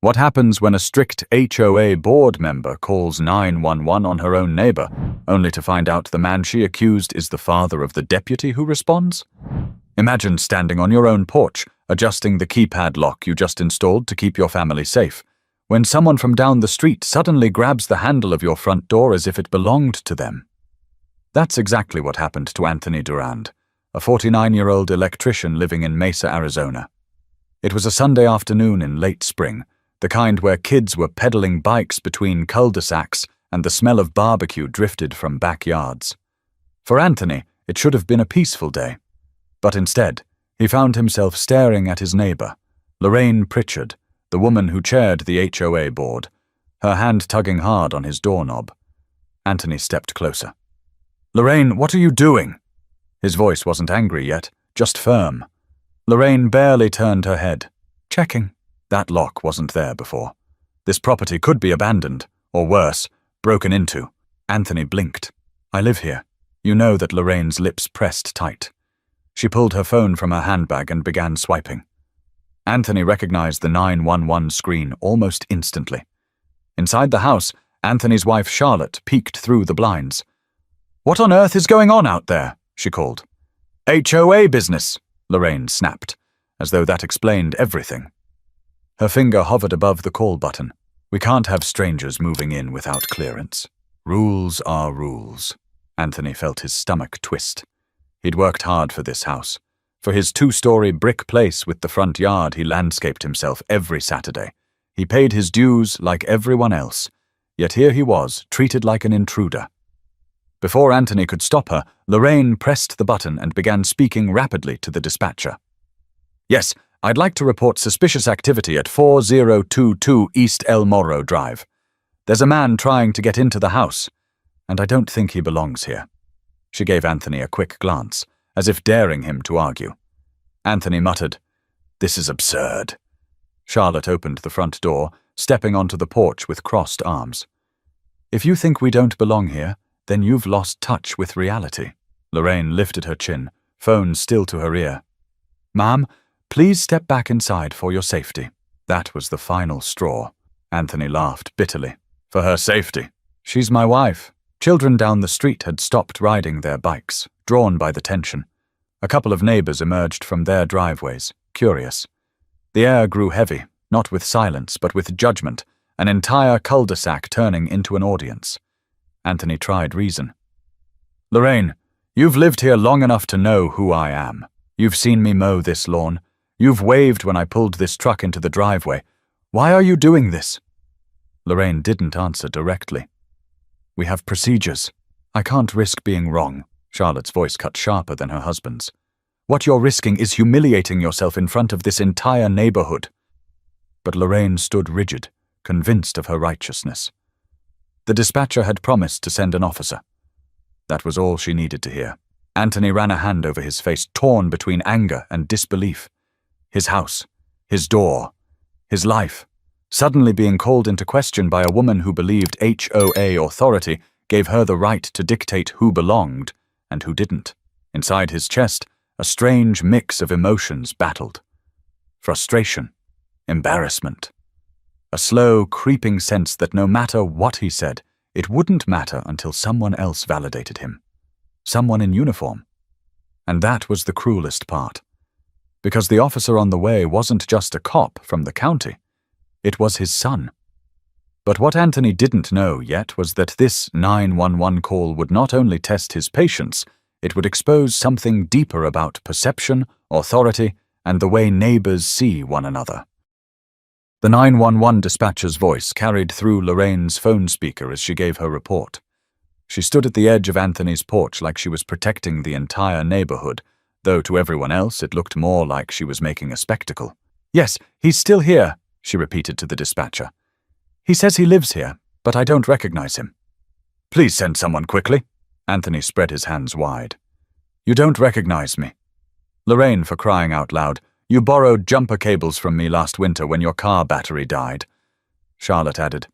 What happens when a strict HOA board member calls 911 on her own neighbor, only to find out the man she accused is the father of the deputy who responds? Imagine standing on your own porch, adjusting the keypad lock you just installed to keep your family safe, when someone from down the street suddenly grabs the handle of your front door as if it belonged to them. That's exactly what happened to Anthony Durand, a 49-year-old electrician living in Mesa, Arizona. It was a Sunday afternoon in late spring, the kind where kids were pedaling bikes between cul-de-sacs and the smell of barbecue drifted from backyards. For Anthony, it should have been a peaceful day. But instead, he found himself staring at his neighbor, Lorraine Pritchard, the woman who chaired the HOA board, her hand tugging hard on his doorknob. Anthony stepped closer. "Lorraine, what are you doing?" His voice wasn't angry yet, just firm. Lorraine barely turned her head. "Checking." That lock wasn't there before. This property could be abandoned, or worse, broken into. Anthony blinked. "I live here." You know that Lorraine's lips pressed tight. She pulled her phone from her handbag and began swiping. Anthony recognized the 911 screen almost instantly. Inside the house, Anthony's wife Charlotte peeked through the blinds. "What on earth is going on out there?" she called. "HOA business," Lorraine snapped, as though that explained everything. Her finger hovered above the call button. "We can't have strangers moving in without clearance. Rules are rules." Anthony felt his stomach twist. He'd worked hard for this house. For his 2-story brick place with the front yard he landscaped himself every Saturday. He paid his dues like everyone else. Yet here he was, treated like an intruder. Before Anthony could stop her, Lorraine pressed the button and began speaking rapidly to the dispatcher. "Yes, I'd like to report suspicious activity at 4022 East El Morro Drive. There's a man trying to get into the house, and I don't think he belongs here." She gave Anthony a quick glance, as if daring him to argue. Anthony muttered, "This is absurd." Charlotte opened the front door, stepping onto the porch with crossed arms. "If you think we don't belong here, then you've lost touch with reality." Lorraine lifted her chin, phone still to her ear. "Ma'am, please step back inside for your safety." That was the final straw. Anthony laughed bitterly. "For her safety? She's my wife." Children down the street had stopped riding their bikes, drawn by the tension. A couple of neighbors emerged from their driveways, curious. The air grew heavy, not with silence, but with judgment, an entire cul-de-sac turning into an audience. Anthony tried reason. "Lorraine, you've lived here long enough to know who I am. You've seen me mow this lawn. You've waved when I pulled this truck into the driveway. Why are you doing this?" Lorraine didn't answer directly. "We have procedures. I can't risk being wrong." Charlotte's voice cut sharper than her husband's. "What you're risking is humiliating yourself in front of this entire neighborhood." But Lorraine stood rigid, convinced of her righteousness. The dispatcher had promised to send an officer. That was all she needed to hear. Anthony ran a hand over his face, torn between anger and disbelief. His house, his door, his life, suddenly being called into question by a woman who believed HOA authority gave her the right to dictate who belonged and who didn't. Inside his chest, a strange mix of emotions battled. Frustration, embarrassment, a slow, creeping sense that no matter what he said, it wouldn't matter until someone else validated him. Someone in uniform. And that was the cruelest part. Because the officer on the way wasn't just a cop from the county. It was his son. But what Anthony didn't know yet was that this 911 call would not only test his patience, it would expose something deeper about perception, authority, and the way neighbors see one another. The 911 dispatcher's voice carried through Lorraine's phone speaker as she gave her report. She stood at the edge of Anthony's porch like she was protecting the entire neighborhood, though to everyone else it looked more like she was making a spectacle. "Yes, he's still here," she repeated to the dispatcher. "He says he lives here, but I don't recognize him." "Please send someone quickly." Anthony spread his hands wide. "You don't recognize me." "Lorraine, for crying out loud, you borrowed jumper cables from me last winter when your car battery died." Charlotte added,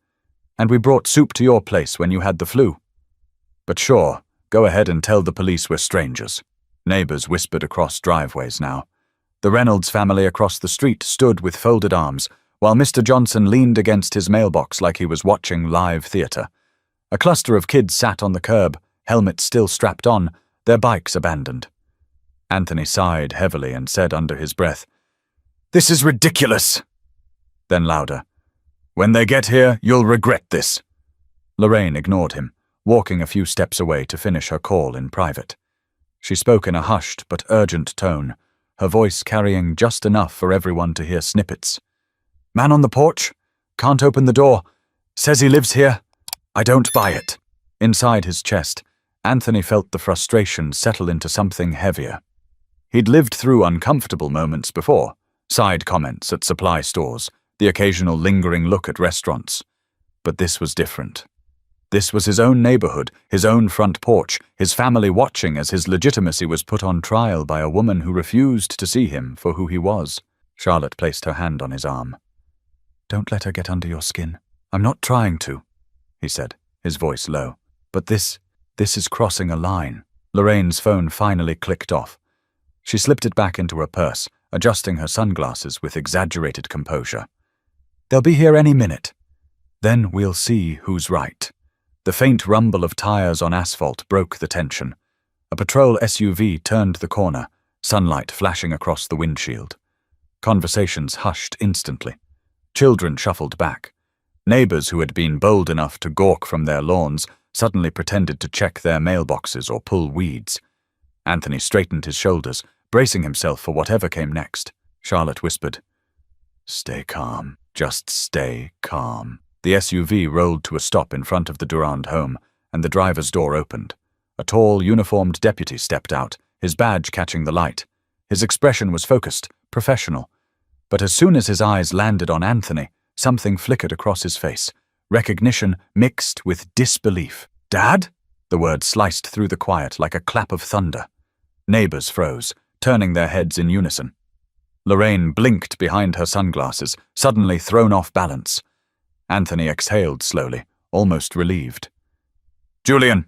"And we brought soup to your place when you had the flu." "But sure, go ahead and tell the police we're strangers." Neighbors whispered across driveways now. The Reynolds family across the street stood with folded arms, while Mr. Johnson leaned against his mailbox like he was watching live theatre. A cluster of kids sat on the curb, helmets still strapped on, their bikes abandoned. Anthony sighed heavily and said under his breath, "This is ridiculous." Then louder, "When they get here, you'll regret this." Lorraine ignored him, walking a few steps away to finish her call in private. She spoke in a hushed but urgent tone, her voice carrying just enough for everyone to hear snippets. "Man on the porch? Can't open the door. Says he lives here. I don't buy it." Inside his chest, Anthony felt the frustration settle into something heavier. He'd lived through uncomfortable moments before, side comments at supply stores, the occasional lingering look at restaurants. But this was different. This was his own neighborhood, his own front porch, his family watching as his legitimacy was put on trial by a woman who refused to see him for who he was. Charlotte placed her hand on his arm. "Don't let her get under your skin." "I'm not trying to," he said, his voice low. "But this is crossing a line." Lorraine's phone finally clicked off. She slipped it back into her purse, adjusting her sunglasses with exaggerated composure. "They'll be here any minute. Then we'll see who's right." The faint rumble of tires on asphalt broke the tension. A patrol SUV turned the corner, sunlight flashing across the windshield. Conversations hushed instantly. Children shuffled back. Neighbors who had been bold enough to gawk from their lawns suddenly pretended to check their mailboxes or pull weeds. Anthony straightened his shoulders, bracing himself for whatever came next. Charlotte whispered, "Stay calm. Just stay calm." The SUV rolled to a stop in front of the Durand home, and the driver's door opened. A tall, uniformed deputy stepped out, his badge catching the light. His expression was focused, professional. But as soon as his eyes landed on Anthony, something flickered across his face. Recognition mixed with disbelief. "Dad?" The word sliced through the quiet like a clap of thunder. Neighbors froze, turning their heads in unison. Lorraine blinked behind her sunglasses, suddenly thrown off balance. Anthony exhaled slowly, almost relieved. "Julian."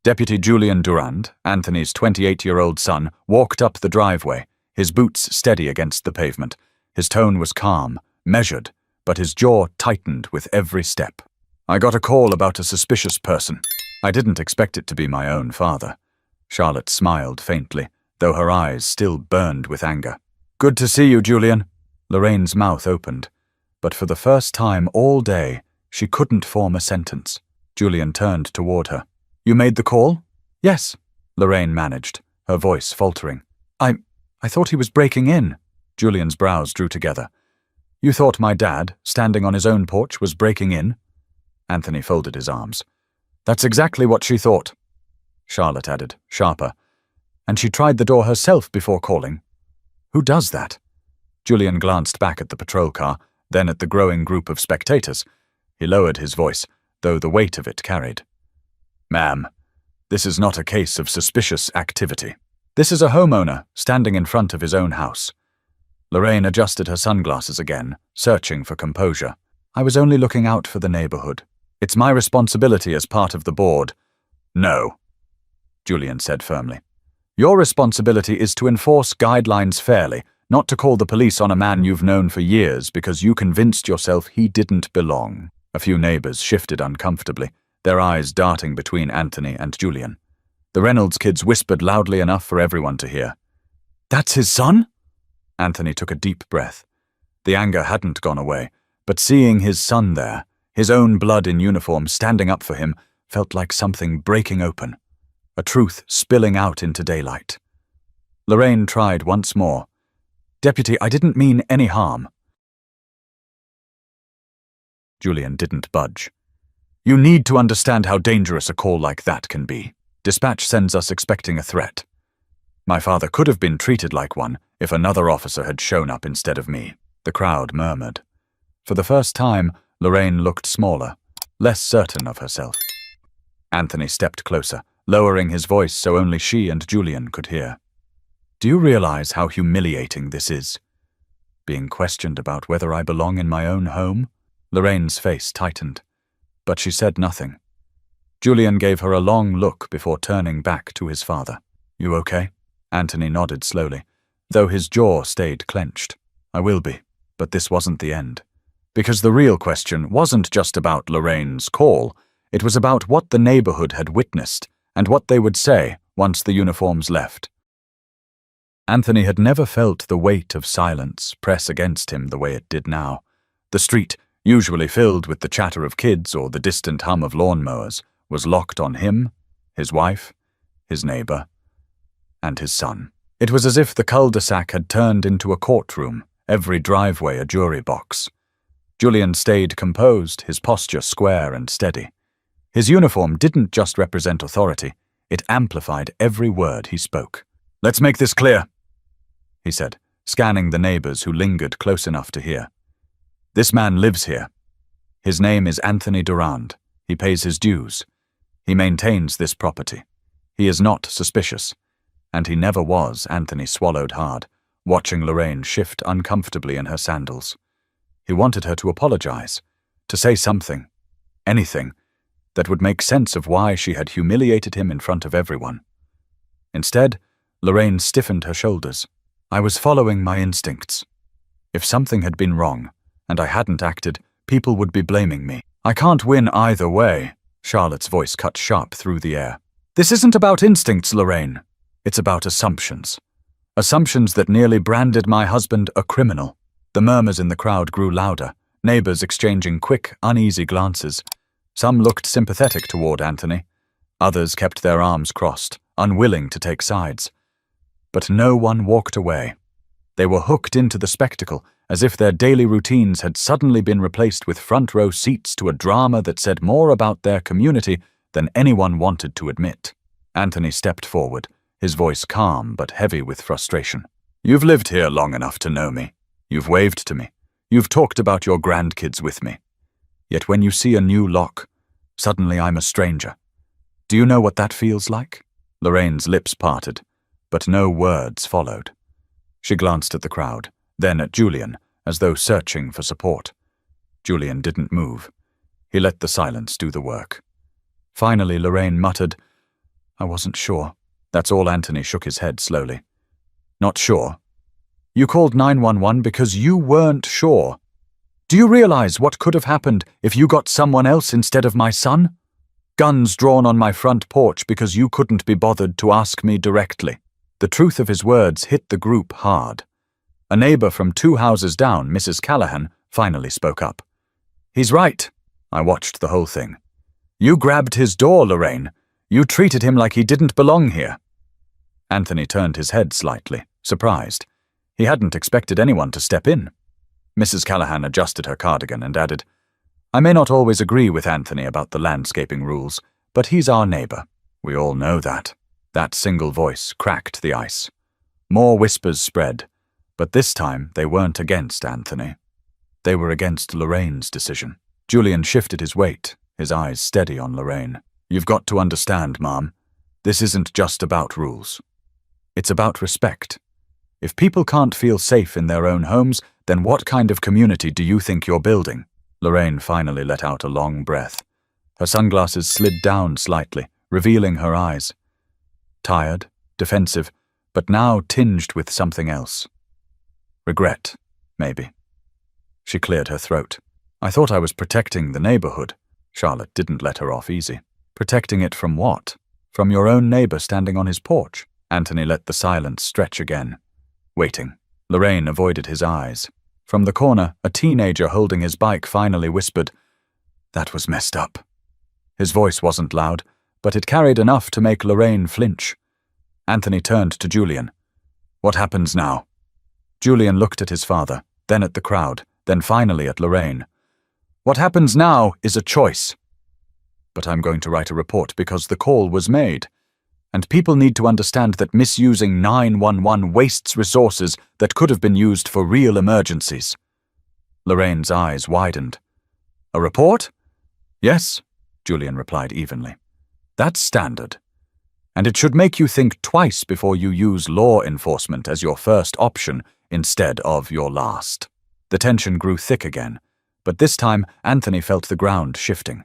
Deputy Julian Durand, Anthony's 28-year-old son, walked up the driveway, his boots steady against the pavement. His tone was calm, measured, but his jaw tightened with every step. "I got a call about a suspicious person. I didn't expect it to be my own father." Charlotte smiled faintly, though her eyes still burned with anger. "Good to see you, Julian." Lorraine's mouth opened, but for the first time all day, she couldn't form a sentence. Julian turned toward her. "You made the call?" "Yes," Lorraine managed, her voice faltering. I thought he was breaking in." Julian's brows drew together. "You thought my dad, standing on his own porch, was breaking in?" Anthony folded his arms. "That's exactly what she thought," Charlotte added, sharper. "And she tried the door herself before calling." "Who does that?" Julian glanced back at the patrol car, then at the growing group of spectators. He lowered his voice, though the weight of it carried. "Ma'am, this is not a case of suspicious activity. This is a homeowner standing in front of his own house." Lorraine adjusted her sunglasses again, searching for composure. "I was only looking out for the neighborhood. It's my responsibility as part of the board." "No," Julian said firmly. "Your responsibility is to enforce guidelines fairly, not to call the police on a man you've known for years because you convinced yourself he didn't belong." A few neighbors shifted uncomfortably, their eyes darting between Anthony and Julian. The Reynolds kids whispered loudly enough for everyone to hear. "That's his son?" Anthony took a deep breath. The anger hadn't gone away, but seeing his son there, his own blood in uniform standing up for him, felt like something breaking open, a truth spilling out into daylight. Lorraine tried once more. "Deputy, I didn't mean any harm." Julian didn't budge. "You need to understand how dangerous a call like that can be. Dispatch sends us expecting a threat. My father could have been treated like one if another officer had shown up instead of me." The crowd murmured. For the first time, Lorraine looked smaller, less certain of herself. Anthony stepped closer, lowering his voice so only she and Julian could hear. "Do you realize how humiliating this is? Being questioned about whether I belong in my own home?" Lorraine's face tightened, but she said nothing. Julian gave her a long look before turning back to his father. "You okay?" Anthony nodded slowly, though his jaw stayed clenched. "I will be, but this wasn't the end." Because the real question wasn't just about Lorraine's call, it was about what the neighborhood had witnessed and what they would say once the uniforms left. Anthony had never felt the weight of silence press against him the way it did now. The street, usually filled with the chatter of kids or the distant hum of lawnmowers, was locked on him, his wife, his neighbor, and his son. It was as if the cul-de-sac had turned into a courtroom, every driveway a jury box. Julian stayed composed, his posture square and steady. His uniform didn't just represent authority, it amplified every word he spoke. "Let's make this clear," he said, scanning the neighbors who lingered close enough to hear. "This man lives here. His name is Anthony Durand. He pays his dues. He maintains this property. He is not suspicious." And he never was. Anthony swallowed hard, watching Lorraine shift uncomfortably in her sandals. He wanted her to apologize, to say something, anything, that would make sense of why she had humiliated him in front of everyone. Instead, Lorraine stiffened her shoulders. "I was following my instincts. If something had been wrong, and I hadn't acted, people would be blaming me. I can't win either way." Charlotte's voice cut sharp through the air. "This isn't about instincts, Lorraine. It's about assumptions. Assumptions that nearly branded my husband a criminal." The murmurs in the crowd grew louder, neighbors exchanging quick, uneasy glances. Some looked sympathetic toward Anthony. Others kept their arms crossed, unwilling to take sides. But no one walked away. They were hooked into the spectacle, as if their daily routines had suddenly been replaced with front-row seats to a drama that said more about their community than anyone wanted to admit. Anthony stepped forward, his voice calm but heavy with frustration. "You've lived here long enough to know me. You've waved to me. You've talked about your grandkids with me. Yet when you see a new lock, suddenly I'm a stranger. Do you know what that feels like?" Lorraine's lips parted, but no words followed. She glanced at the crowd, then at Julian, as though searching for support. Julian didn't move. He let the silence do the work. Finally, Lorraine muttered, "I wasn't sure." That's all. Anthony shook his head slowly. "Not sure? You called 911 because you weren't sure. Do you realize what could have happened if you got someone else instead of my son? Guns drawn on my front porch because you couldn't be bothered to ask me directly." The truth of his words hit the group hard. A neighbor from 2 houses down, Mrs. Callahan, finally spoke up. "He's right." I watched the whole thing. "You grabbed his door, Lorraine. You treated him like he didn't belong here." Anthony turned his head slightly, surprised. He hadn't expected anyone to step in. Mrs. Callahan adjusted her cardigan and added, "I may not always agree with Anthony about the landscaping rules, but he's our neighbor. We all know that." That single voice cracked the ice. More whispers spread, but this time they weren't against Anthony. They were against Lorraine's decision. Julian shifted his weight, his eyes steady on Lorraine. "You've got to understand, Mom. This isn't just about rules. It's about respect. If people can't feel safe in their own homes, then what kind of community do you think you're building?" Lorraine finally let out a long breath. Her sunglasses slid down slightly, revealing her eyes. Tired, defensive, but now tinged with something else. Regret, maybe. She cleared her throat. "I thought I was protecting the neighborhood." Charlotte didn't let her off easy. "Protecting it from what? From your own neighbor standing on his porch?" Anthony let the silence stretch again, waiting. Lorraine avoided his eyes. From the corner, a teenager holding his bike finally whispered, "That was messed up." His voice wasn't loud, but it carried enough to make Lorraine flinch. Anthony turned to Julian. "What happens now?" Julian looked at his father, then at the crowd, then finally at Lorraine. "What happens now is a choice. But I'm going to write a report because the call was made. And people need to understand that misusing 911 wastes resources that could have been used for real emergencies." Lorraine's eyes widened. "A report?" "Yes," Julian replied evenly. "That's standard. And it should make you think twice before you use law enforcement as your first option instead of your last." The tension grew thick again, but this time Anthony felt the ground shifting.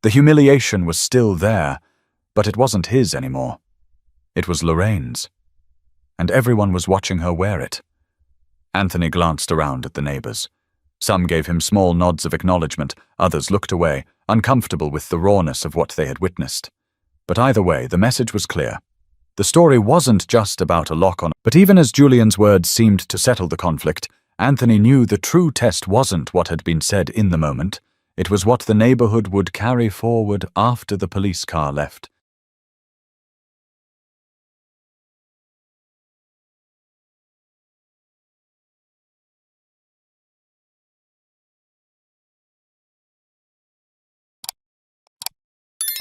The humiliation was still there, but it wasn't his anymore. It was Lorraine's. And everyone was watching her wear it. Anthony glanced around at the neighbors. Some gave him small nods of acknowledgement, others looked away, uncomfortable with the rawness of what they had witnessed. But either way, the message was clear. The story wasn't just about a lock on, but even as Julian's words seemed to settle the conflict, Anthony knew the true test wasn't what had been said in the moment. It was what the neighborhood would carry forward after the police car left.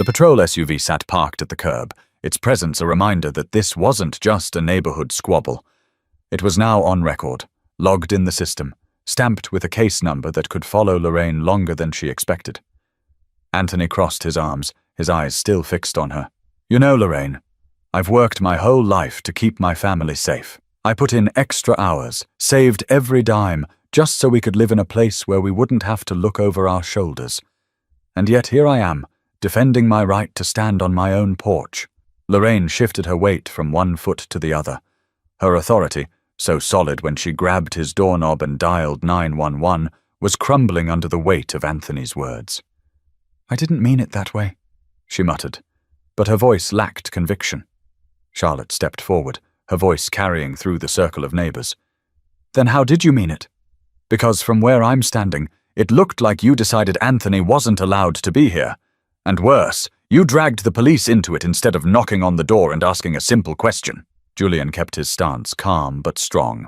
The patrol SUV sat parked at the curb, its presence a reminder that this wasn't just a neighborhood squabble. It was now on record, logged in the system, stamped with a case number that could follow Lorraine longer than she expected. Anthony crossed his arms, his eyes still fixed on her. You know, Lorraine, I've worked my whole life to keep my family safe. I put in extra hours, saved every dime, just so we could live in a place where we wouldn't have to look over our shoulders. And yet here I am, defending my right to stand on my own porch. Lorraine shifted her weight from one foot to the other. Her authority, so solid when she grabbed his doorknob and dialed 911, was crumbling under the weight of Anthony's words. I didn't mean it that way, she muttered, but her voice lacked conviction. Charlotte stepped forward, her voice carrying through the circle of neighbors. Then how did you mean it? Because from where I'm standing, it looked like you decided Anthony wasn't allowed to be here. And worse, you dragged the police into it instead of knocking on the door and asking a simple question. Julian kept his stance calm but strong.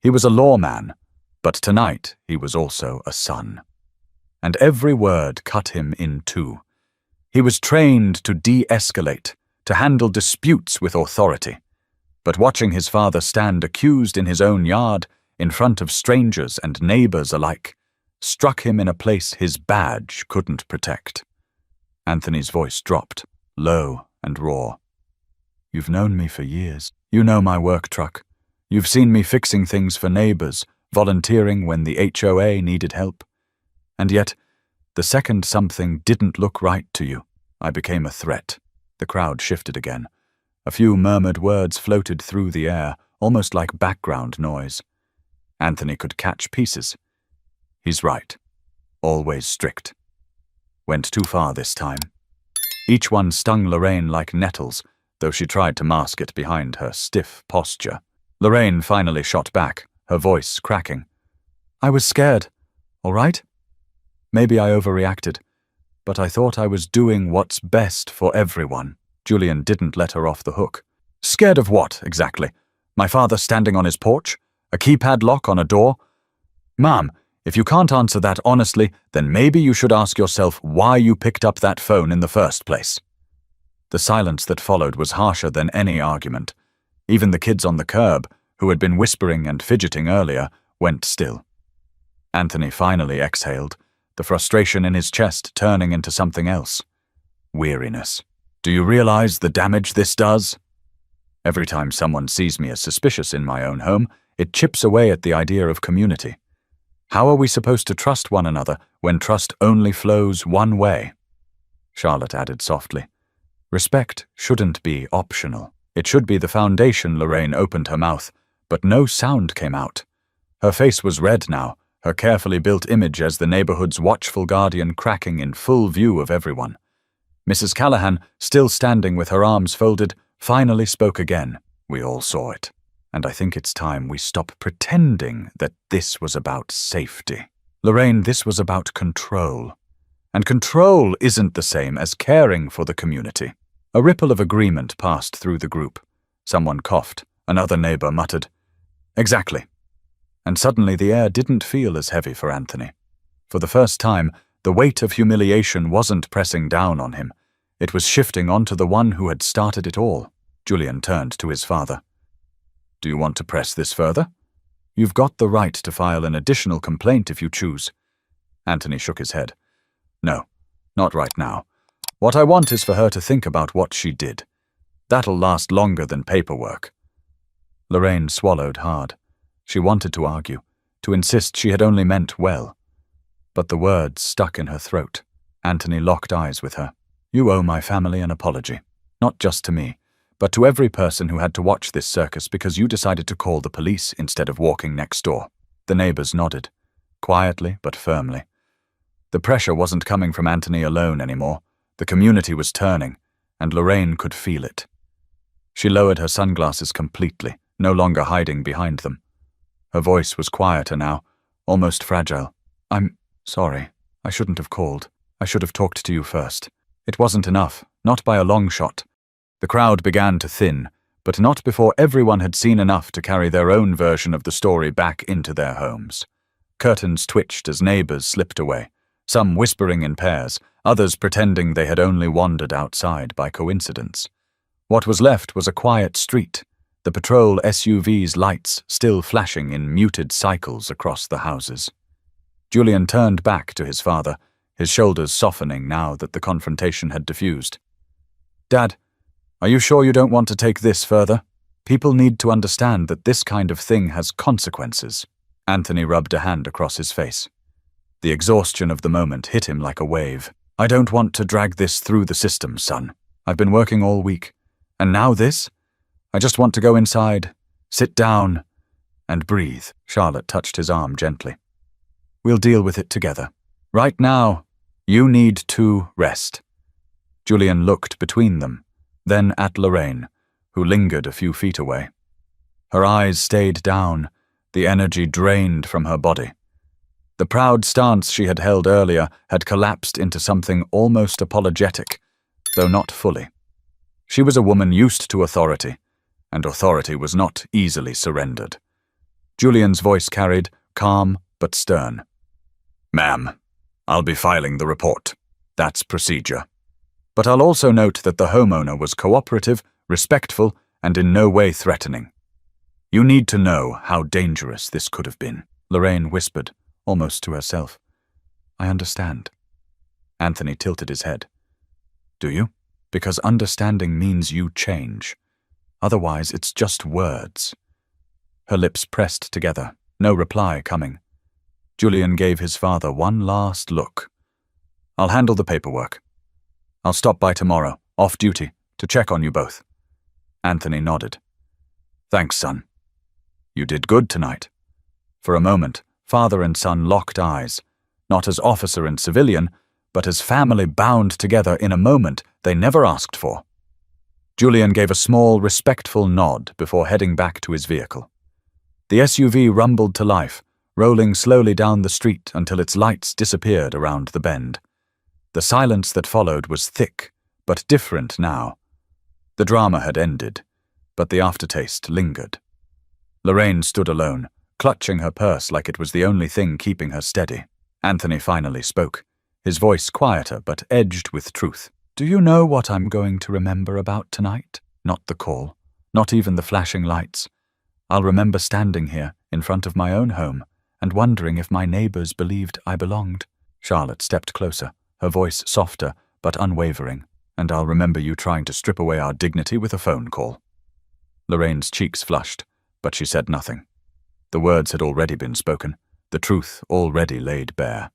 He was a lawman, but tonight he was also a son. And every word cut him in two. He was trained to de-escalate, to handle disputes with authority. But watching his father stand accused in his own yard, in front of strangers and neighbors alike, struck him in a place his badge couldn't protect. Anthony's voice dropped, low and raw. You've known me for years. You know my work truck. You've seen me fixing things for neighbors, volunteering when the HOA needed help. And yet, the second something didn't look right to you, I became a threat. The crowd shifted again. A few murmured words floated through the air, almost like background noise. Anthony could catch pieces. He's right. Always strict. Went too far this time. Each one stung Lorraine like nettles, though she tried to mask it behind her stiff posture. Lorraine finally shot back, her voice cracking. I was scared, all right? Maybe I overreacted, but I thought I was doing what's best for everyone. Julian didn't let her off the hook. Scared of what, exactly? My father standing on his porch? A keypad lock on a door? Ma'am, if you can't answer that honestly, then maybe you should ask yourself why you picked up that phone in the first place. The silence that followed was harsher than any argument. Even the kids on the curb, who had been whispering and fidgeting earlier, went still. Anthony finally exhaled, the frustration in his chest turning into something else. Weariness. Do you realize the damage this does? Every time someone sees me as suspicious in my own home, it chips away at the idea of community. How are we supposed to trust one another when trust only flows one way? Charlotte added softly. Respect shouldn't be optional. It should be the foundation. Lorraine opened her mouth, but no sound came out. Her face was red now, her carefully built image as the neighborhood's watchful guardian cracking in full view of everyone. Mrs. Callahan, still standing with her arms folded, finally spoke again. We all saw it. And I think it's time we stop pretending that this was about safety. Lorraine, this was about control. And control isn't the same as caring for the community. A ripple of agreement passed through the group. Someone coughed. Another neighbor muttered, Exactly. And suddenly the air didn't feel as heavy for Anthony. For the first time, the weight of humiliation wasn't pressing down on him. It was shifting onto the one who had started it all. Julian turned to his father. Do you want to press this further? You've got the right to file an additional complaint if you choose. Anthony shook his head. No, not right now. What I want is for her to think about what she did. That'll last longer than paperwork. Lorraine swallowed hard. She wanted to argue, to insist she had only meant well. But the words stuck in her throat. Anthony locked eyes with her. You owe my family an apology. Not just to me, but to every person who had to watch this circus because you decided to call the police instead of walking next door. The neighbors nodded. quietly but firmly. The pressure wasn't coming from Anthony alone anymore. The community was turning, and Lorraine could feel it. She lowered her sunglasses completely, no longer hiding behind them. Her voice was quieter now, almost fragile. "I'm sorry. I shouldn't have called. I should have talked to you first. It wasn't enough, not by a long shot." The crowd began to thin, but not before everyone had seen enough to carry their own version of the story back into their homes. Curtains twitched as neighbors slipped away, some whispering in pairs, others pretending they had only wandered outside by coincidence. What was left was a quiet street, the patrol SUV's lights still flashing in muted cycles across the houses. Julian turned back to his father, his shoulders softening now that the confrontation had diffused. "Dad, are you sure you don't want to take this further? People need to understand that this kind of thing has consequences." Anthony rubbed a hand across his face. The exhaustion of the moment hit him like a wave. "I don't want to drag this through the system, son. I've been working all week. And now this? I just want to go inside, sit down, and breathe." Charlotte touched his arm gently. "We'll deal with it together. Right now, you need to rest." Julian looked between them, then at Lorraine, who lingered a few feet away. Her eyes stayed down, the energy drained from her body. The proud stance she had held earlier had collapsed into something almost apologetic, though not fully. She was a woman used to authority, and authority was not easily surrendered. Julian's voice carried, calm but stern. "Ma'am, I'll be filing the report. That's procedure. But I'll also note that the homeowner was cooperative, respectful, and in no way threatening. You need to know how dangerous this could have been," Lorraine whispered, almost to herself. "I understand." Anthony tilted his head. "Do you? Because understanding means you change. Otherwise, it's just words." Her lips pressed together, no reply coming. Julian gave his father one last look. "I'll handle the paperwork. I'll stop by tomorrow, off duty, to check on you both." Anthony nodded. "Thanks, son. You did good tonight." For a moment, father and son locked eyes, not as officer and civilian, but as family bound together in a moment they never asked for. Julian gave a small, respectful nod before heading back to his vehicle. The SUV rumbled to life, rolling slowly down the street until its lights disappeared around the bend. The silence that followed was thick, but different now. The drama had ended, but the aftertaste lingered. Lorraine stood alone, clutching her purse like it was the only thing keeping her steady. Anthony finally spoke, his voice quieter but edged with truth. "Do you know what I'm going to remember about tonight? Not the call, not even the flashing lights. I'll remember standing here, in front of my own home, and wondering if my neighbors believed I belonged." Charlotte stepped closer, her voice softer but unwavering. "And I'll remember you trying to strip away our dignity with a phone call." Lorraine's cheeks flushed, but she said nothing. The words had already been spoken, the truth already laid bare.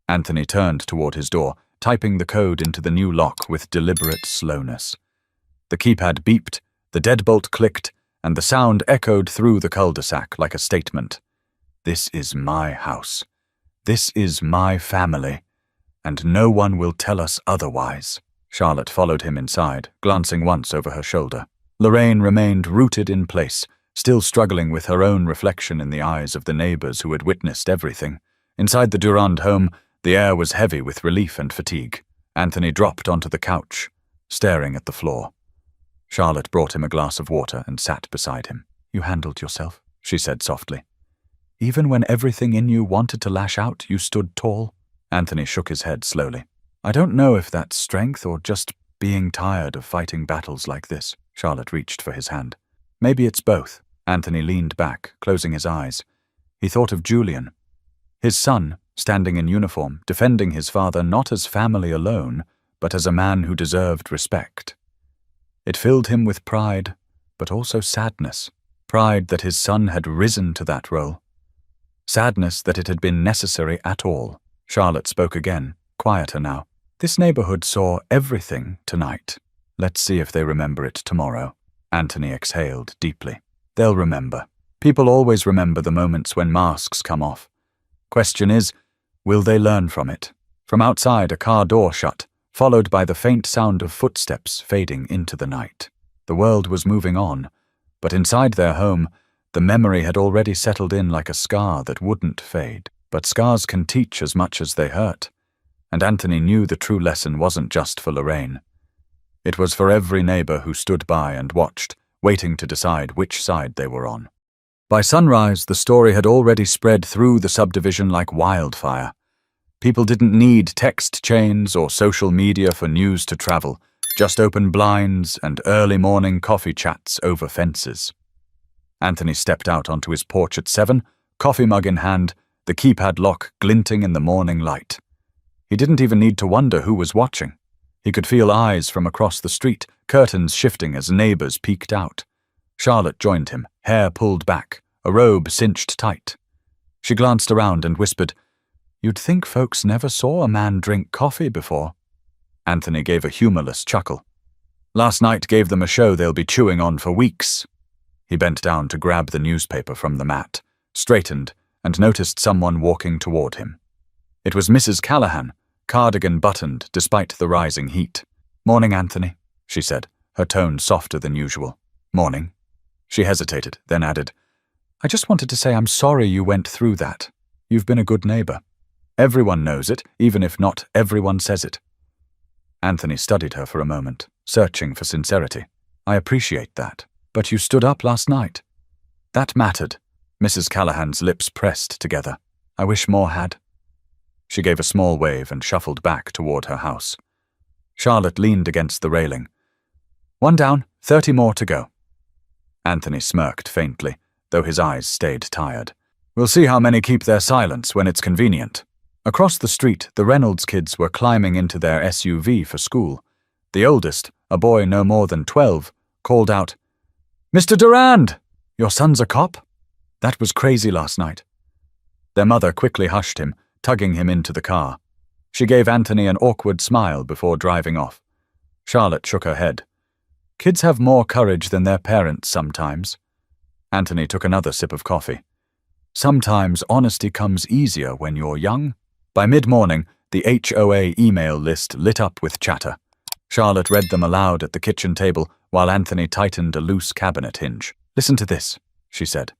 Anthony turned toward his door, typing the code into the new lock with deliberate slowness. The keypad beeped, the deadbolt clicked, and the sound echoed through the cul-de-sac like a statement. "This is my house. This is my family, and no one will tell us otherwise." Charlotte followed him inside, glancing once over her shoulder. Lorraine remained rooted in place, still struggling with her own reflection in the eyes of the neighbors who had witnessed everything. Inside the Durand home, the air was heavy with relief and fatigue. Anthony dropped onto the couch, staring at the floor. Charlotte brought him a glass of water and sat beside him. "You handled yourself," she said softly. "Even when everything in you wanted to lash out, you stood tall." Anthony shook his head slowly. "I don't know if that's strength or just being tired of fighting battles like this." Charlotte reached for his hand. "Maybe it's both." Anthony leaned back, closing his eyes. He thought of Julian. His son, standing in uniform, defending his father not as family alone, but as a man who deserved respect. It filled him with pride, but also sadness. Pride that his son had risen to that role. Sadness that it had been necessary at all. Charlotte spoke again, quieter now. "This neighborhood saw everything tonight. Let's see if they remember it tomorrow." Anthony exhaled deeply. "They'll remember. People always remember the moments when masks come off. Question is, will they learn from it? From outside, a car door shut, followed by the faint sound of footsteps fading into the night. The world was moving on, but inside their home, the memory had already settled in like a scar that wouldn't fade. But scars can teach as much as they hurt, and Anthony knew the true lesson wasn't just for Lorraine. It was for every neighbor who stood by and watched, waiting to decide which side they were on. By sunrise, the story had already spread through the subdivision like wildfire. People didn't need text chains or social media for news to travel, just open blinds and early morning coffee chats over fences. Anthony stepped out onto his porch at 7, coffee mug in hand, the keypad lock glinting in the morning light. He didn't even need to wonder who was watching. He could feel eyes from across the street, curtains shifting as neighbors peeked out. Charlotte joined him, hair pulled back, a robe cinched tight. She glanced around and whispered, "You'd think folks never saw a man drink coffee before." Anthony gave a humorless chuckle. "Last night gave them a show they'll be chewing on for weeks." He bent down to grab the newspaper from the mat, straightened, and noticed someone walking toward him. It was Mrs. Callahan, cardigan buttoned despite the rising heat. "Morning, Anthony," she said, her tone softer than usual. "Morning." She hesitated, then added, "I just wanted to say I'm sorry you went through that. You've been a good neighbor. Everyone knows it, even if not everyone says it." Anthony studied her for a moment, searching for sincerity. "I appreciate that, but you stood up last night." "That mattered." Mrs. Callahan's lips pressed together. "I wish more had." She gave a small wave and shuffled back toward her house. Charlotte leaned against the railing. "One down, 30 more to go." Anthony smirked faintly, though his eyes stayed tired. "We'll see how many keep their silence when it's convenient." Across the street, the Reynolds kids were climbing into their SUV for school. The oldest, a boy no more than 12, called out, "Mr. Durand! Your son's a cop?" That was crazy last night. Their mother quickly hushed him, tugging him into the car. She gave Anthony an awkward smile before driving off. Charlotte shook her head. "Kids have more courage than their parents sometimes." Anthony took another sip of coffee. "Sometimes honesty comes easier when you're young." By mid-morning, the HOA email list lit up with chatter. Charlotte read them aloud at the kitchen table while Anthony tightened a loose cabinet hinge. "Listen to this," she said.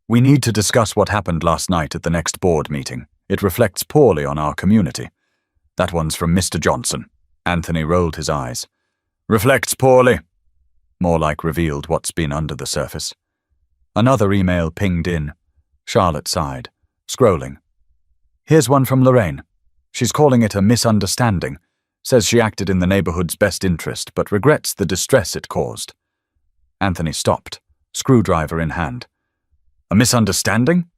"We need to discuss what happened last night at the next board meeting. It reflects poorly on our community." "That one's from Mr. Johnson." Anthony rolled his eyes. "Reflects poorly." More like revealed what's been under the surface. Another email pinged in. Charlotte sighed, scrolling. "Here's one from Lorraine. She's calling it a misunderstanding. Says she acted in the neighborhood's best interest, but regrets the distress it caused." Anthony stopped, screwdriver in hand. "A misunderstanding?"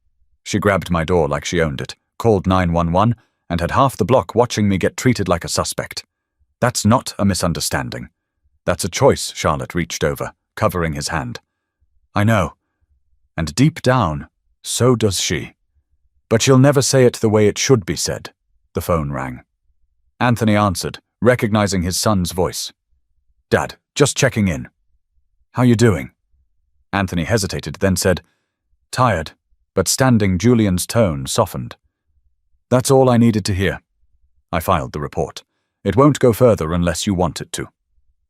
She grabbed my door like she owned it, called 911, and had half the block watching me get treated like a suspect. "That's not a misunderstanding. That's a choice." Charlotte reached over, covering his hand. "I know. And deep down, so does she. But she'll never say it the way it should be said." The phone rang. Anthony answered, recognizing his son's voice. "Dad, just checking in." "How you doing?" Anthony hesitated, then said, "Tired," but standing Julian's tone softened. "That's all I needed to hear." I filed the report. "It won't go further unless you want it to.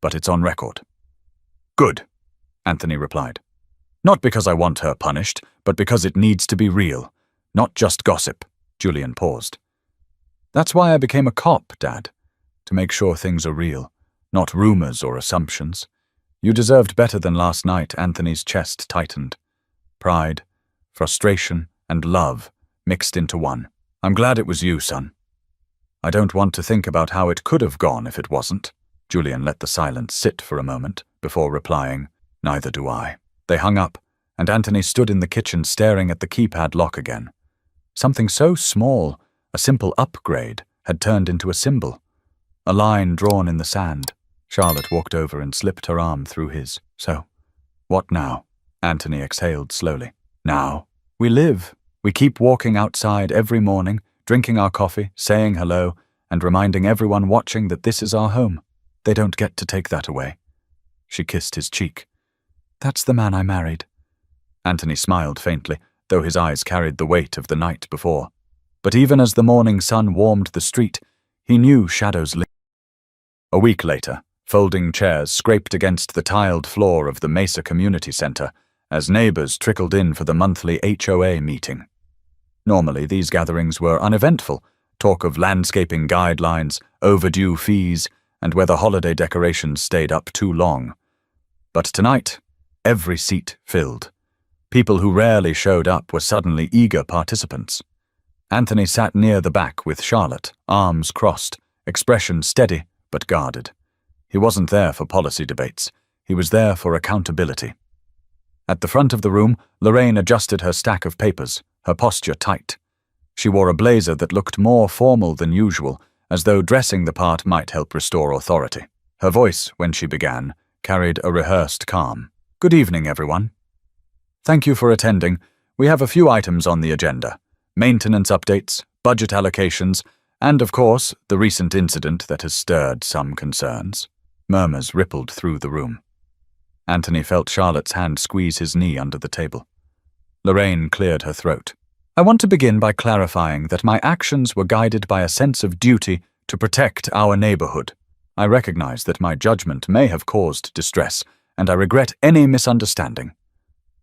But it's on record." "Good," Anthony replied. "Not because I want her punished, but because it needs to be real, not just gossip." Julian paused. "That's why I became a cop, Dad, to make sure things are real, not rumors or assumptions. You deserved better than last night." Anthony's chest tightened. Pride, frustration, and love mixed into one. "I'm glad it was you, son. I don't want to think about how it could have gone if it wasn't." Julian let the silence sit for a moment before replying, "Neither do I." They hung up, and Anthony stood in the kitchen staring at the keypad lock again. Something so small, a simple upgrade, had turned into a symbol. A line drawn in the sand. Charlotte walked over and slipped her arm through his. "So, what now?" Anthony exhaled slowly. "Now, we live. We keep walking outside every morning, drinking our coffee, saying hello, and reminding everyone watching that this is our home. They don't get to take that away." She kissed his cheek. "That's the man I married." Anthony smiled faintly, though his eyes carried the weight of the night before. But even as the morning sun warmed the street, he knew shadows lingered. A week later, folding chairs scraped against the tiled floor of the Mesa Community Center as neighbors trickled in for the monthly HOA meeting. Normally, these gatherings were uneventful, talk of landscaping guidelines, overdue fees, and whether holiday decorations stayed up too long. But tonight, every seat filled. People who rarely showed up were suddenly eager participants. Anthony sat near the back with Charlotte, arms crossed, expression steady but guarded. He wasn't there for policy debates. He was there for accountability. At the front of the room, Lorraine adjusted her stack of papers, her posture tight. She wore a blazer that looked more formal than usual, as though dressing the part might help restore authority. Her voice, when she began, carried a rehearsed calm. "Good evening, everyone. Thank you for attending. We have a few items on the agenda. Maintenance updates, budget allocations, and, of course, the recent incident that has stirred some concerns." Murmurs rippled through the room. Anthony felt Charlotte's hand squeeze his knee under the table. Lorraine cleared her throat. "I want to begin by clarifying that my actions were guided by a sense of duty to protect our neighborhood. I recognize that my judgment may have caused distress, and I regret any misunderstanding."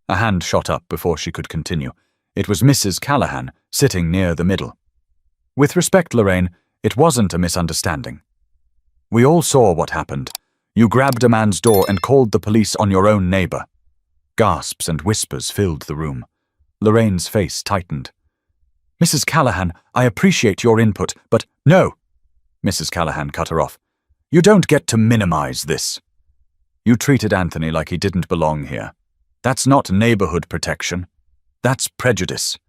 A hand shot up before she could continue. It was Mrs. Callahan, sitting near the middle. "With respect, Lorraine, it wasn't a misunderstanding. We all saw what happened. You grabbed a man's door and called the police on your own neighbor." Gasps and whispers filled the room. Lorraine's face tightened. "Mrs. Callahan, I appreciate your input, but no!" Mrs. Callahan cut her off. "You don't get to minimize this. You treated Anthony like he didn't belong here. That's not neighborhood protection. That's prejudice."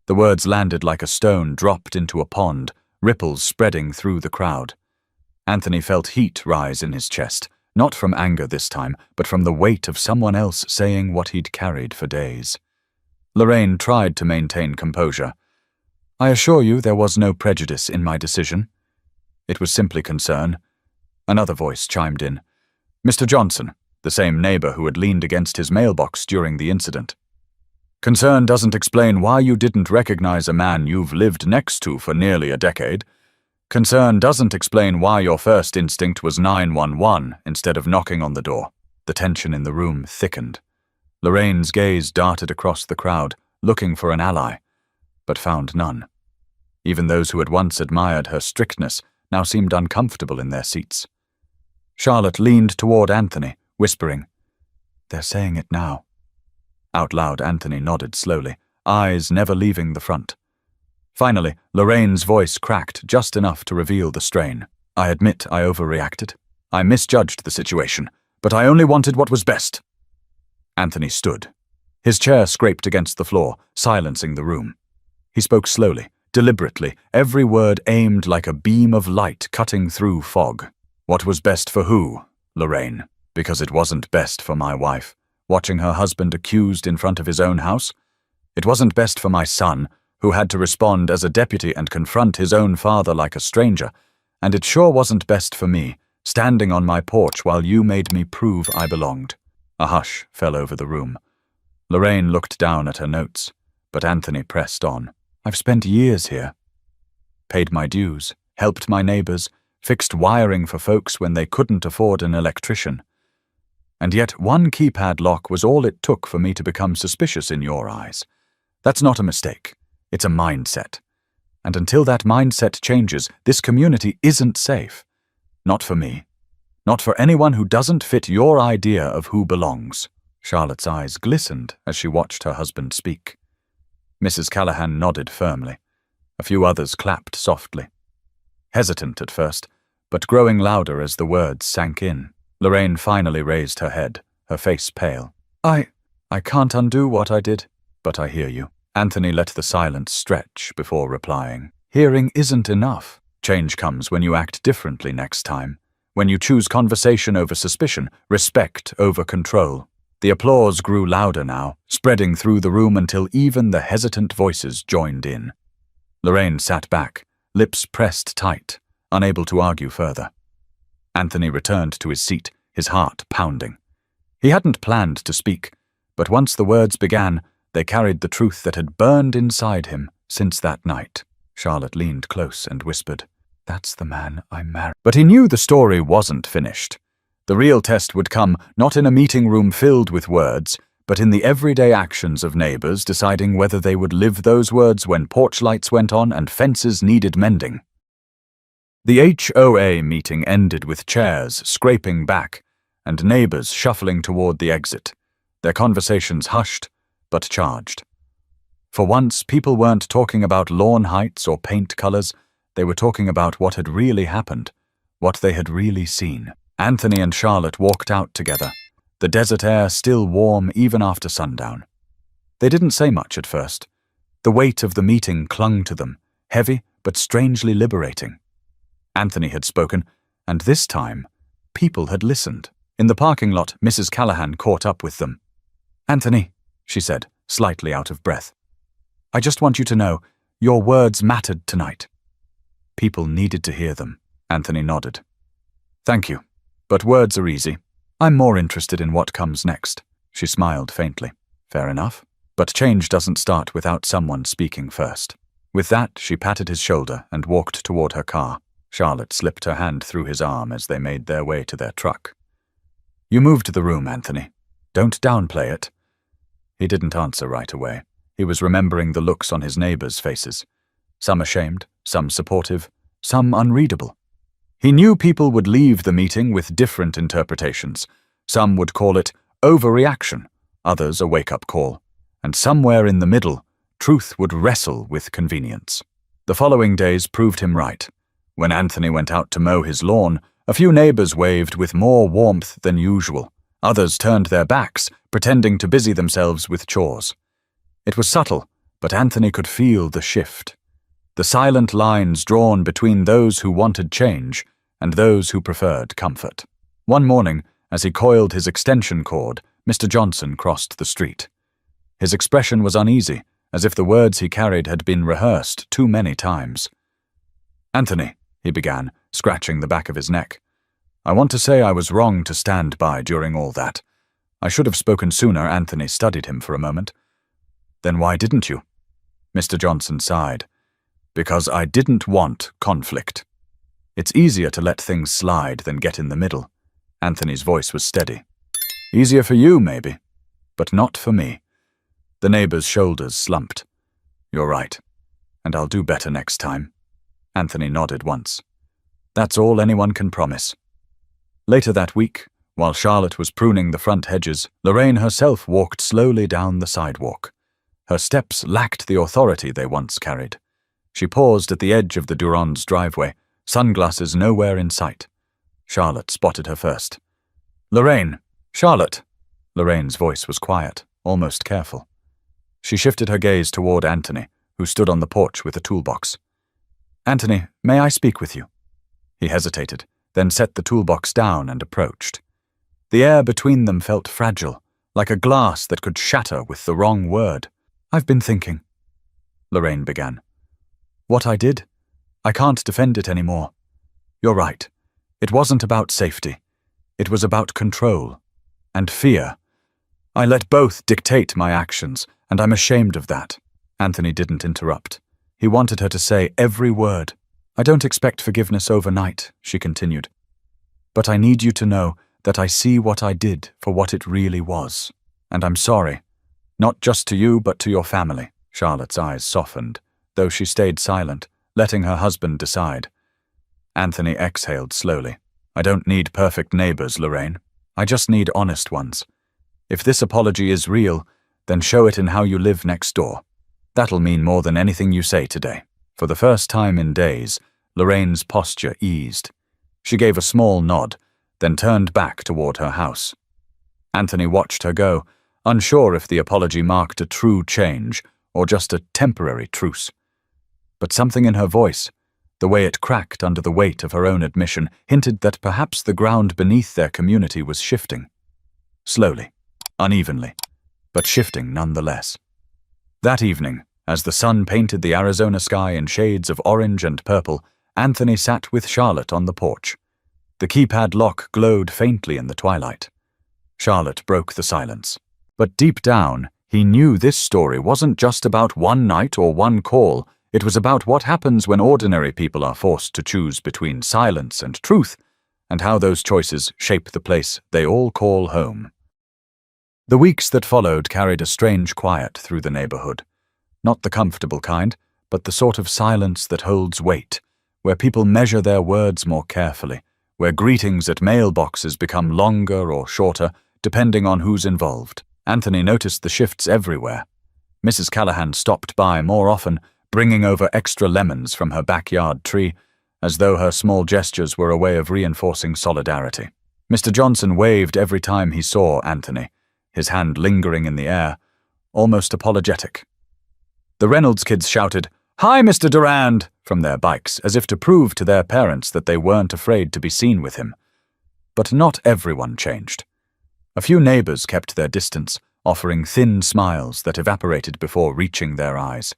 The words landed like a stone dropped into a pond, ripples spreading through the crowd. Anthony felt heat rise in his chest, not from anger this time, but from the weight of someone else saying what he'd carried for days. Lorraine tried to maintain composure. "I assure you there was no prejudice in my decision. It was simply concern." Another voice chimed in. Mr. Johnson, the same neighbor who had leaned against his mailbox during the incident. "Concern doesn't explain why you didn't recognize a man you've lived next to for nearly a decade. Concern doesn't explain why your first instinct was 911 instead of knocking on the door." The tension in the room thickened. Lorraine's gaze darted across the crowd, looking for an ally, but found none. Even those who had once admired her strictness now seemed uncomfortable in their seats. Charlotte leaned toward Anthony, whispering, "They're saying it now." Out loud, Anthony nodded slowly, eyes never leaving the front. Finally, Lorraine's voice cracked just enough to reveal the strain. "I admit I overreacted. I misjudged the situation, but I only wanted what was best." Anthony stood. His chair scraped against the floor, silencing the room. He spoke slowly, deliberately, every word aimed like a beam of light cutting through fog. "What was best for who, Lorraine? Because it wasn't best for my wife, watching her husband accused in front of his own house. It wasn't best for my son, who had to respond as a deputy and confront his own father like a stranger, and it sure wasn't best for me, standing on my porch while you made me prove I belonged." A hush fell over the room. Lorraine looked down at her notes, but Anthony pressed on. "I've spent years here. Paid my dues, helped my neighbors, fixed wiring for folks when they couldn't afford an electrician. And yet one keypad lock was all it took for me to become suspicious in your eyes. That's not a mistake. It's a mindset. And until that mindset changes, this community isn't safe. Not for me. Not for anyone who doesn't fit your idea of who belongs." Charlotte's eyes glistened as she watched her husband speak. Mrs. Callahan nodded firmly. A few others clapped softly. Hesitant at first, but growing louder as the words sank in. Lorraine finally raised her head, her face pale. I can't undo what I did, but I hear you." Anthony let the silence stretch before replying. "Hearing isn't enough. Change comes when you act differently next time. When you choose conversation over suspicion, respect over control." The applause grew louder now, spreading through the room until even the hesitant voices joined in. Lorraine sat back, lips pressed tight, unable to argue further. Anthony returned to his seat, his heart pounding. He hadn't planned to speak, but once the words began, they carried the truth that had burned inside him since that night. Charlotte leaned close and whispered, "That's the man I married." But he knew the story wasn't finished. The real test would come not in a meeting room filled with words, but in the everyday actions of neighbors deciding whether they would live those words when porch lights went on and fences needed mending. The HOA meeting ended with chairs scraping back and neighbors shuffling toward the exit, their conversations hushed but charged. For once, people weren't talking about lawn heights or paint colors. They were talking about what had really happened, what they had really seen. Anthony and Charlotte walked out together, the desert air still warm even after sundown. They didn't say much at first. The weight of the meeting clung to them, heavy but strangely liberating. Anthony had spoken, and this time, people had listened. In the parking lot, Mrs. Callahan caught up with them. "Anthony," she said, slightly out of breath, "I just want you to know, your words mattered tonight." People needed to hear them. Anthony nodded. "Thank you, but words are easy. I'm more interested in what comes next." She smiled faintly. "Fair enough. But change doesn't start without someone speaking first." With that, she patted his shoulder and walked toward her car. Charlotte slipped her hand through his arm as they made their way to their truck. "You moved the room, Anthony. Don't downplay it." He didn't answer right away. He was remembering the looks on his neighbors' faces. Some ashamed, some supportive, some unreadable. He knew people would leave the meeting with different interpretations. Some would call it overreaction, others a wake-up call. And somewhere in the middle, truth would wrestle with convenience. The following days proved him right. When Anthony went out to mow his lawn, a few neighbors waved with more warmth than usual. Others turned their backs, pretending to busy themselves with chores. It was subtle, but Anthony could feel the shift. The silent lines drawn between those who wanted change and those who preferred comfort. One morning, as he coiled his extension cord, Mr. Johnson crossed the street. His expression was uneasy, as if the words he carried had been rehearsed too many times. "Anthony," he began, scratching the back of his neck, "I want to say I was wrong to stand by during all that. I should have spoken sooner." Anthony studied him for a moment. "Then why didn't you?" Mr. Johnson sighed. "Because I didn't want conflict. It's easier to let things slide than get in the middle." Anthony's voice was steady. "Easier for you, maybe, but not for me." The neighbor's shoulders slumped. "You're right, and I'll do better next time." Anthony nodded once. "That's all anyone can promise." Later that week, while Charlotte was pruning the front hedges, Lorraine herself walked slowly down the sidewalk. Her steps lacked the authority they once carried. She paused at the edge of the Durand's driveway, sunglasses nowhere in sight. Charlotte spotted her first. "Lorraine! Charlotte!" Lorraine's voice was quiet, almost careful. She shifted her gaze toward Anthony, who stood on the porch with a toolbox. "Anthony, may I speak with you?" He hesitated, then set the toolbox down and approached. The air between them felt fragile, like a glass that could shatter with the wrong word. "I've been thinking," Lorraine began. "What I did, I can't defend it anymore. You're right. It wasn't about safety. It was about control and fear. I let both dictate my actions, and I'm ashamed of that." Anthony didn't interrupt. He wanted her to say every word. "I don't expect forgiveness overnight," she continued. "But I need you to know that I see what I did for what it really was. And I'm sorry. Not just to you, but to your family." Charlotte's eyes softened, though she stayed silent, letting her husband decide. Anthony exhaled slowly. "I don't need perfect neighbors, Lorraine. I just need honest ones. If this apology is real, then show it in how you live next door. That'll mean more than anything you say today." For the first time in days, Lorraine's posture eased. She gave a small nod, then turned back toward her house. Anthony watched her go, unsure if the apology marked a true change or just a temporary truce. But something in her voice, the way it cracked under the weight of her own admission, hinted that perhaps the ground beneath their community was shifting. Slowly, unevenly, but shifting nonetheless. That evening, as the sun painted the Arizona sky in shades of orange and purple, Anthony sat with Charlotte on the porch. The keypad lock glowed faintly in the twilight. Charlotte broke the silence. But deep down, he knew this story wasn't just about one night or one call. It was about what happens when ordinary people are forced to choose between silence and truth, and how those choices shape the place they all call home. The weeks that followed carried a strange quiet through the neighborhood. Not the comfortable kind, but the sort of silence that holds weight, where people measure their words more carefully, where greetings at mailboxes become longer or shorter, depending on who's involved. Anthony noticed the shifts everywhere. Mrs. Callahan stopped by more often, bringing over extra lemons from her backyard tree, as though her small gestures were a way of reinforcing solidarity. Mr. Johnson waved every time he saw Anthony, his hand lingering in the air, almost apologetic. The Reynolds kids shouted, "Hi, Mr. Durand," from their bikes, as if to prove to their parents that they weren't afraid to be seen with him. But not everyone changed. A few neighbors kept their distance, offering thin smiles that evaporated before reaching their eyes.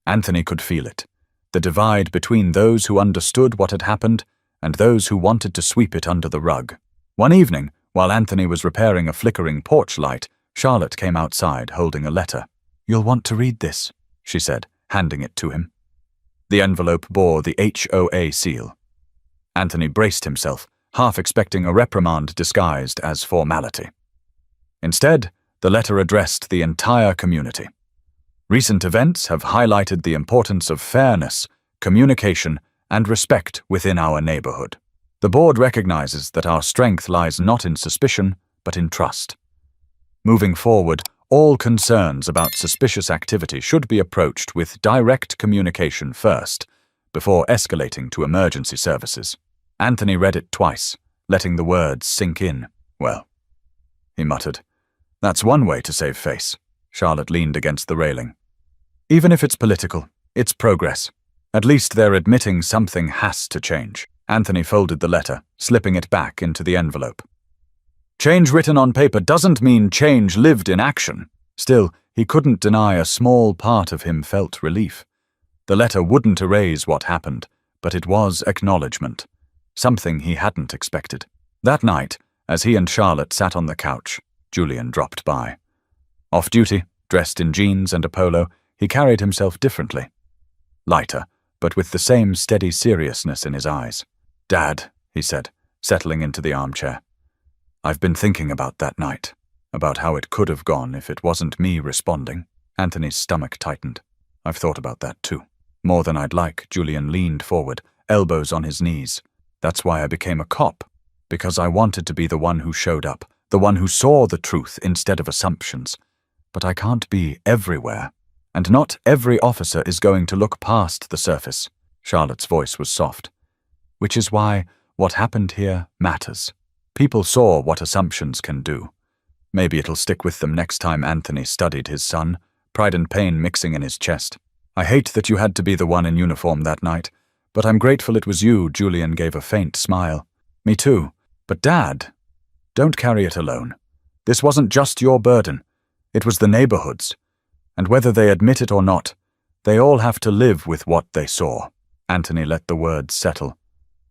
Anthony could feel it, the divide between those who understood what had happened and those who wanted to sweep it under the rug. One evening, while Anthony was repairing a flickering porch light, Charlotte came outside holding a letter. "You'll want to read this," she said, handing it to him. The envelope bore the HOA seal. Anthony braced himself, half expecting a reprimand disguised as formality. Instead, the letter addressed the entire community. Recent events have highlighted the importance of fairness, communication, and respect within our neighborhood. The board recognizes that our strength lies not in suspicion, but in trust. Moving forward, all concerns about suspicious activity should be approached with direct communication first, before escalating to emergency services. Anthony read it twice, letting the words sink in. "Well," he muttered. "That's one way to save face." Charlotte leaned against the railing. "Even if it's political, it's progress. At least they're admitting something has to change." Anthony folded the letter, slipping it back into the envelope. Change written on paper doesn't mean change lived in action. Still, he couldn't deny a small part of him felt relief. The letter wouldn't erase what happened, but it was acknowledgement, something he hadn't expected. That night, as he and Charlotte sat on the couch, Julian dropped by. Off duty, dressed in jeans and a polo, he carried himself differently. Lighter, but with the same steady seriousness in his eyes. "Dad," he said, settling into the armchair. "I've been thinking about that night, about how it could have gone if it wasn't me responding." Anthony's stomach tightened. "I've thought about that too. More than I'd like." Julian leaned forward, elbows on his knees. "That's why I became a cop, because I wanted to be the one who showed up, the one who saw the truth instead of assumptions. But I can't be everywhere, and not every officer is going to look past the surface." Charlotte's voice was soft. "Which is why what happened here matters. People saw what assumptions can do." Maybe it'll stick with them next time Anthony studied his son, pride and pain mixing in his chest. "I hate that you had to be the one in uniform that night, but I'm grateful it was you." Julian gave a faint smile. "Me too. But Dad, don't carry it alone. This wasn't just your burden. It was the neighborhood's. And whether they admit it or not, they all have to live with what they saw." Anthony let the words settle,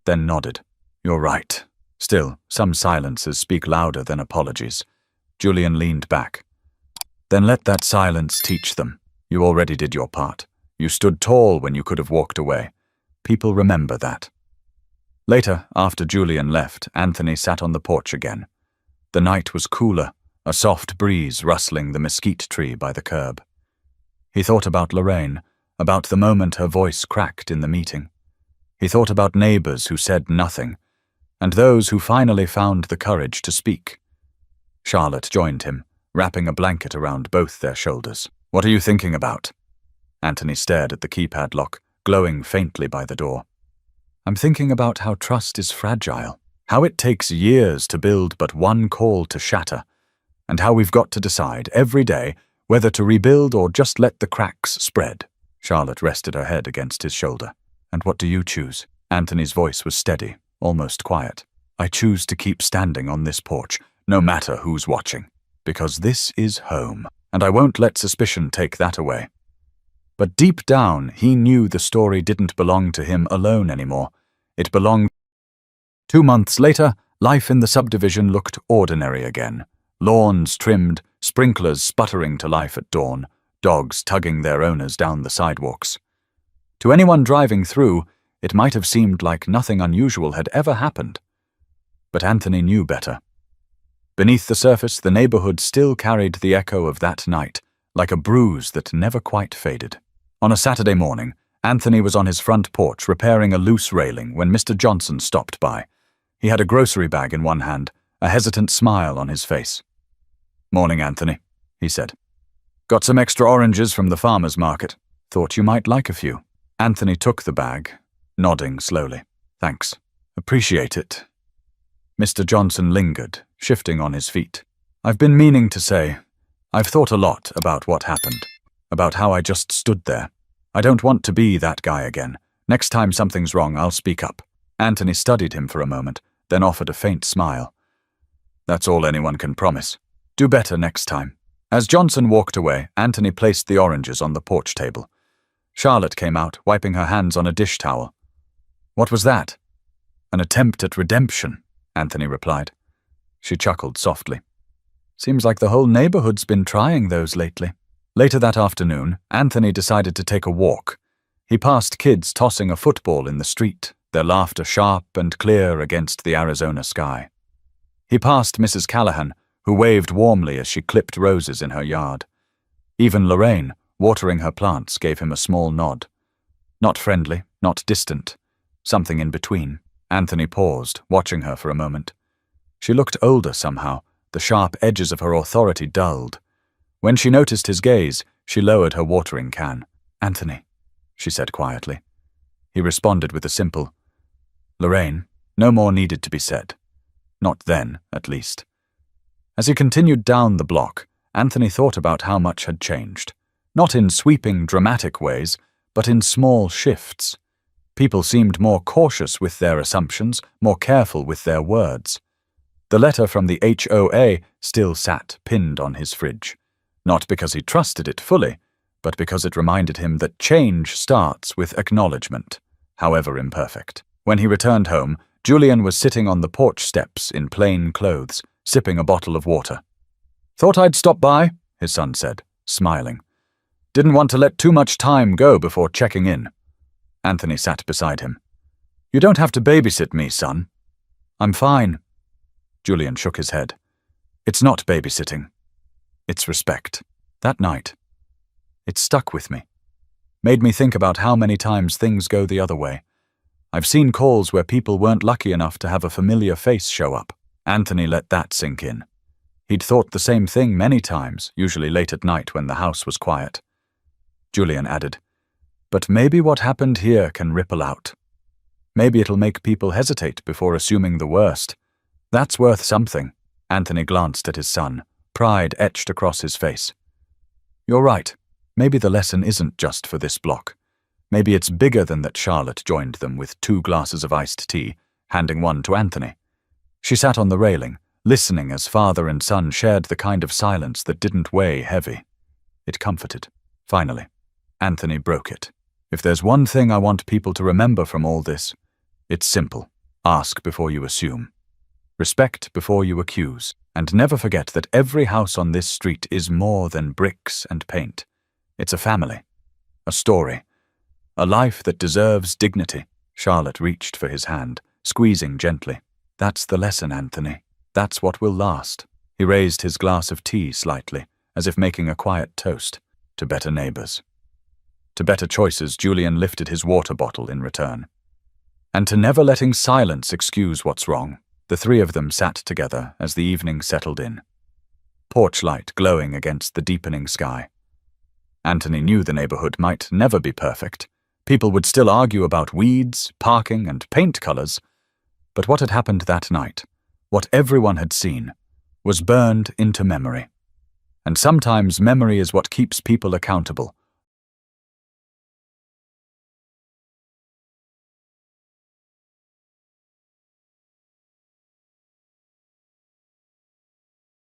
then nodded. "You're right." Still, some silences speak louder than apologies. Julian leaned back. "Then let that silence teach them. You already did your part. You stood tall when you could have walked away. People remember that." Later, after Julian left, Anthony sat on the porch again. The night was cooler, a soft breeze rustling the mesquite tree by the curb. He thought about Lorraine, about the moment her voice cracked in the meeting. He thought about neighbors who said nothing, and those who finally found the courage to speak. Charlotte joined him, wrapping a blanket around both their shoulders. "What are you thinking about?" Anthony stared at the keypad lock, glowing faintly by the door. "I'm thinking about how trust is fragile, how it takes years to build but one call to shatter, and how we've got to decide every day whether to rebuild or just let the cracks spread." Charlotte rested her head against his shoulder. "And what do you choose?" Anthony's voice was steady, almost quiet. "I choose to keep standing on this porch, no matter who's watching, because this is home, and I won't let suspicion take that away." But deep down, he knew the story didn't belong to him alone anymore. It belonged. 2 months later, life in the subdivision looked ordinary again. Lawns trimmed, sprinklers sputtering to life at dawn, dogs tugging their owners down the sidewalks. To anyone driving through, it might have seemed like nothing unusual had ever happened. But Anthony knew better. Beneath the surface, the neighborhood still carried the echo of that night, like a bruise that never quite faded. On a Saturday morning, Anthony was on his front porch repairing a loose railing when Mr. Johnson stopped by. He had a grocery bag in one hand, a hesitant smile on his face. "Morning, Anthony," he said. "Got some extra oranges from the farmer's market. Thought you might like a few." Anthony took the bag, nodding slowly. "Thanks. Appreciate it." Mr. Johnson lingered, shifting on his feet. "I've been meaning to say, I've thought a lot about what happened, about how I just stood there. I don't want to be that guy again. Next time something's wrong, I'll speak up." Anthony studied him for a moment, then offered a faint smile. "That's all anyone can promise. Do better next time." As Johnson walked away, Anthony placed the oranges on the porch table. Charlotte came out, wiping her hands on a dish towel. "What was that?" "An attempt at redemption," Anthony replied. She chuckled softly. "Seems like the whole neighborhood's been trying those lately." Later that afternoon, Anthony decided to take a walk. He passed kids tossing a football in the street, their laughter sharp and clear against the Arizona sky. He passed Mrs. Callahan, who waved warmly as she clipped roses in her yard. Even Lorraine, watering her plants, gave him a small nod. Not friendly, not distant. Something in between. Anthony paused, watching her for a moment. She looked older somehow, the sharp edges of her authority dulled. When she noticed his gaze, she lowered her watering can. "Anthony," she said quietly. He responded with a simple, "Lorraine." No more needed to be said. Not then, at least. As he continued down the block, Anthony thought about how much had changed. Not in sweeping, dramatic ways, but in small shifts. People seemed more cautious with their assumptions, more careful with their words. The letter from the HOA still sat pinned on his fridge. Not because he trusted it fully, but because it reminded him that change starts with acknowledgement, however imperfect. When he returned home, Julian was sitting on the porch steps in plain clothes, sipping a bottle of water. "Thought I'd stop by," his son said, smiling. "Didn't want to let too much time go before checking in." Anthony sat beside him. "You don't have to babysit me, son." "I'm fine." Julian shook his head. "It's not babysitting. It's respect." That night, it stuck with me. Made me think about how many times things go the other way. I've seen calls where people weren't lucky enough to have a familiar face show up. Anthony let that sink in. He'd thought the same thing many times, usually late at night when the house was quiet. Julian added, "But maybe what happened here can ripple out. Maybe it'll make people hesitate before assuming the worst. That's worth something." Anthony glanced at his son, pride etched across his face. "You're right. Maybe the lesson isn't just for this block. Maybe it's bigger than that." Charlotte joined them with 2 glasses of iced tea, handing one to Anthony. She sat on the railing, listening as father and son shared the kind of silence that didn't weigh heavy. It comforted. Finally, Anthony broke it. "If there's one thing I want people to remember from all this, it's simple. Ask before you assume. Respect before you accuse. And never forget that every house on this street is more than bricks and paint. It's a family, a story, a life that deserves dignity." Charlotte reached for his hand, squeezing gently. "That's the lesson, Anthony. That's what will last." He raised his glass of tea slightly, as if making a quiet toast. To better neighbors. To better choices. Julian lifted his water bottle in return. And to never letting silence excuse what's wrong. The 3 of them sat together as the evening settled in. Porch light glowing against the deepening sky. Anthony knew the neighborhood might never be perfect. People would still argue about weeds, parking, and paint colors. But what had happened that night, what everyone had seen, was burned into memory. And sometimes memory is what keeps people accountable,